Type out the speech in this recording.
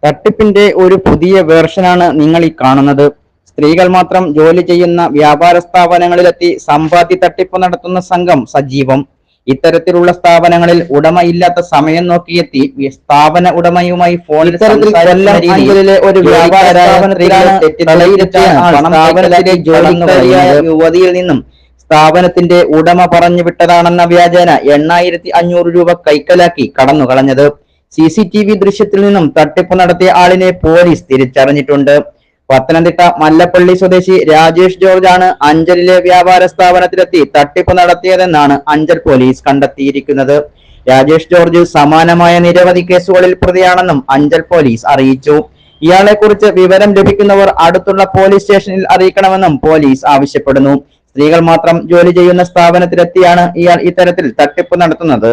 തട്ടിപ്പിന്റെ ഒരു പുതിയ വേർഷനാണ് നിങ്ങൾ ഈ കാണുന്നത്. സ്ത്രീകൾ മാത്രം ജോലി ചെയ്യുന്ന വ്യാപാര സ്ഥാപനങ്ങളിലെത്തി സമ്പാദ്യ തട്ടിപ്പ് നടത്തുന്ന സംഘം സജീവം. ഇത്തരത്തിലുള്ള സ്ഥാപനങ്ങളിൽ ഉടമ ഇല്ലാത്ത സമയം നോക്കിയെത്തി സ്ഥാപന ഉടമയുമായി ഫോണിൽ ഒരു വ്യാപാര സ്ഥാപനത്തിലാണ് യുവതിയിൽ നിന്നും സ്ഥാപനത്തിന്റെ ഉടമ പറഞ്ഞു വിട്ടതാണെന്ന വ്യാജേന 8,500 രൂപ കൈക്കലാക്കി കടന്നുകളഞ്ഞത്. CCTV ദൃശ്യത്തിൽ നിന്നും തട്ടിപ്പ് നടത്തിയ ആളിനെ പോലീസ് തിരിച്ചറിഞ്ഞിട്ടുണ്ട്. പത്തനംതിട്ട മല്ലപ്പള്ളി സ്വദേശി രാജേഷ് ജോർജ് ആണ് അഞ്ചലിലെ വ്യാപാര സ്ഥാപനത്തിലെത്തി തട്ടിപ്പ് നടത്തിയതെന്നാണ് അഞ്ചൽ പോലീസ് കണ്ടെത്തിയിരിക്കുന്നത്. രാജേഷ് ജോർജ് സമാനമായ നിരവധി കേസുകളിൽ പ്രതിയാണെന്നും അഞ്ചൽ പോലീസ് അറിയിച്ചു. ഇയാളെ കുറിച്ച് വിവരം ലഭിക്കുന്നവർ അടുത്തുള്ള പോലീസ് സ്റ്റേഷനിൽ അറിയിക്കണമെന്നും പോലീസ് ആവശ്യപ്പെടുന്നു. സ്ത്രീകൾ മാത്രം ജോലി ചെയ്യുന്ന സ്ഥാപനത്തിലെത്തിയാണ് ഇയാൾ ഇത്തരത്തിൽ തട്ടിപ്പ് നടത്തുന്നത്.